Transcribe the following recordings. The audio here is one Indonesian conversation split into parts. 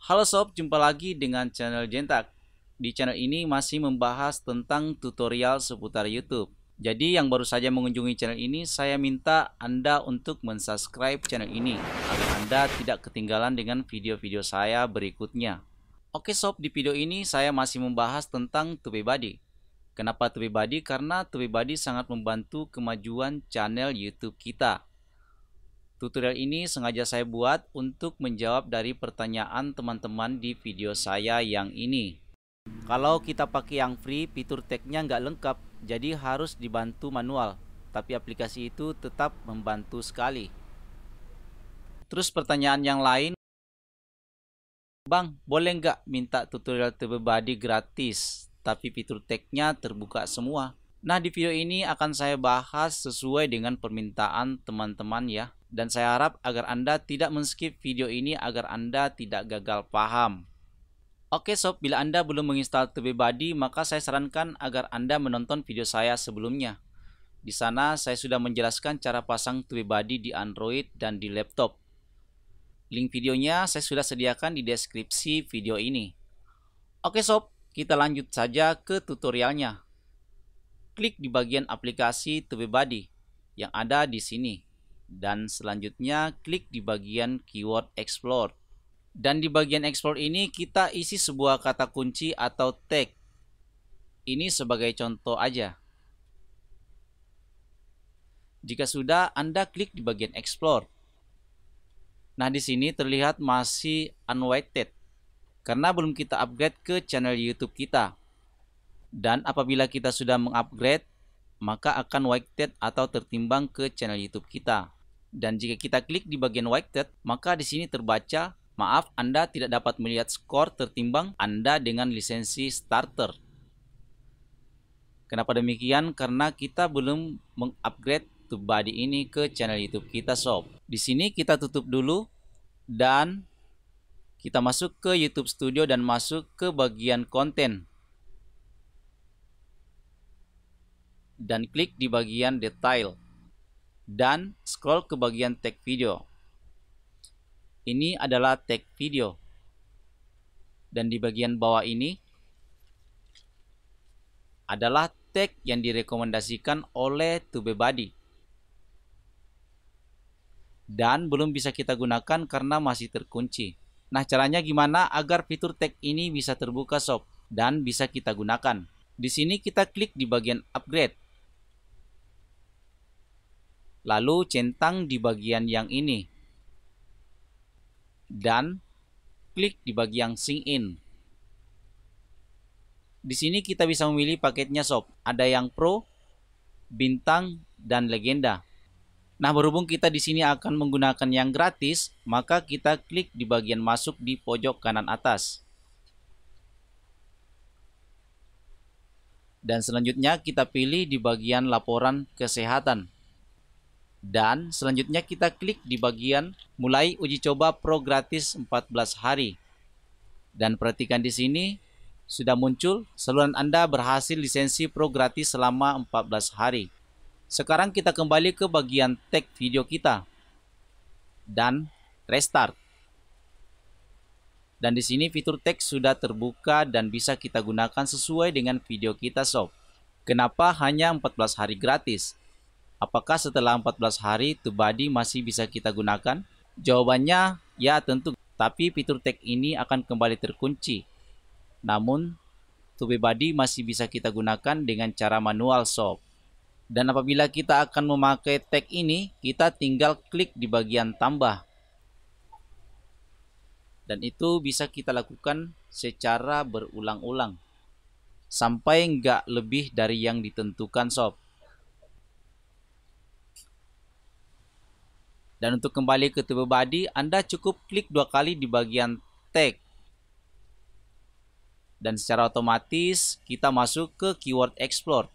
Halo sob, jumpa lagi dengan channel Jentak. Di channel ini masih membahas tentang tutorial seputar YouTube. Jadi yang baru saja mengunjungi channel ini, saya minta Anda untuk mensubscribe channel ini agar Anda tidak ketinggalan dengan video-video saya berikutnya. Oke sob, di video ini saya masih membahas tentang TubeBuddy. Kenapa TubeBuddy? Karena TubeBuddy sangat membantu kemajuan channel YouTube kita. Tutorial ini sengaja saya buat untuk menjawab dari pertanyaan teman-teman di video saya yang ini. Kalau kita pakai yang free, fitur tag-nya nggak lengkap, jadi harus dibantu manual. Tapi aplikasi itu tetap membantu sekali. Terus pertanyaan yang lain, Bang, boleh nggak minta tutorial TubeBuddy gratis, tapi fitur tag-nya terbuka semua? Nah, di video ini akan saya bahas sesuai dengan permintaan teman-teman ya. Dan saya harap agar Anda tidak men-skip video ini agar Anda tidak gagal paham. Oke sob, bila Anda belum menginstal TubeBuddy, maka saya sarankan agar Anda menonton video saya sebelumnya. Di sana saya sudah menjelaskan cara pasang TubeBuddy di Android dan di laptop. Link videonya saya sudah sediakan di deskripsi video ini. Oke sob, kita lanjut saja ke tutorialnya. Klik di bagian aplikasi TubeBuddy yang ada di sini. Dan selanjutnya klik di bagian keyword explore. Dan di bagian explore ini kita isi sebuah kata kunci atau tag. Ini sebagai contoh aja. Jika sudah, Anda klik di bagian explore. Nah, di sini terlihat masih unweighted karena belum kita upgrade ke channel YouTube kita. Dan apabila kita sudah mengupgrade, maka akan weighted atau tertimbang ke channel YouTube kita. Dan jika kita klik di bagian weighted, maka di sini terbaca, maaf, Anda tidak dapat melihat skor tertimbang Anda dengan lisensi starter. Kenapa demikian? Karena kita belum mengupgrade TubeBuddy ini ke channel YouTube kita sob. Di sini kita tutup dulu dan kita masuk ke YouTube Studio dan masuk ke bagian konten. Dan klik di bagian detail. Dan scroll ke bagian tag video. Ini adalah tag video. Dan di bagian bawah ini adalah tag yang direkomendasikan oleh TubeBuddy. Dan belum bisa kita gunakan karena masih terkunci. Nah, caranya gimana agar fitur tag ini bisa terbuka sob dan bisa kita gunakan? Di sini kita klik di bagian upgrade. Lalu centang di bagian yang ini. Dan klik di bagian sync in. Di sini kita bisa memilih paketnya sob. Ada yang Pro, Bintang, dan Legenda. Nah, berhubung kita di sini akan menggunakan yang gratis, maka kita klik di bagian masuk di pojok kanan atas. Dan selanjutnya kita pilih di bagian laporan kesehatan. Dan selanjutnya kita klik di bagian mulai uji coba Pro gratis 14 hari. Dan perhatikan di sini sudah muncul saluran Anda berhasil lisensi Pro gratis selama 14 hari. Sekarang kita kembali ke bagian tag video kita dan restart. Dan di sini fitur tag sudah terbuka dan bisa kita gunakan sesuai dengan video kita sob. Kenapa hanya 14 hari gratis? Apakah setelah 14 hari TubeBuddy masih bisa kita gunakan? Jawabannya ya tentu, tapi fitur tag ini akan kembali terkunci. Namun TubeBuddy masih bisa kita gunakan dengan cara manual sob. Dan apabila kita akan memakai tag ini, kita tinggal klik di bagian tambah. Dan itu bisa kita lakukan secara berulang-ulang sampai nggak lebih dari yang ditentukan sob. Dan untuk kembali ke TubeBuddy, Anda cukup klik 2 kali di bagian tag. Dan secara otomatis kita masuk ke keyword explore.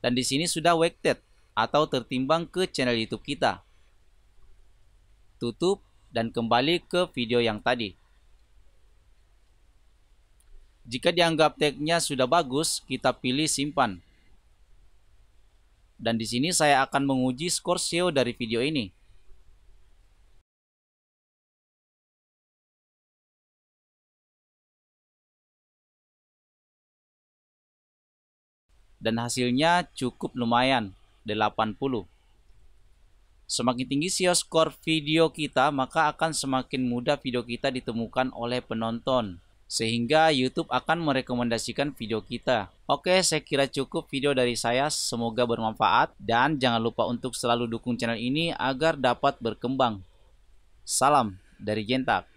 Dan di sini sudah weighted atau tertimbang ke channel YouTube kita. Tutup dan kembali ke video yang tadi. Jika dianggap tagnya sudah bagus, kita pilih simpan. Dan di sini saya akan menguji skor SEO dari video ini. dan hasilnya cukup lumayan, 80. Semakin tinggi SEO skor video kita, maka akan semakin mudah video kita ditemukan oleh penonton, sehingga YouTube akan merekomendasikan video kita. Oke, saya kira cukup video dari saya. Semoga bermanfaat, dan jangan lupa untuk selalu dukung channel ini agar dapat berkembang. Salam dari Jentak.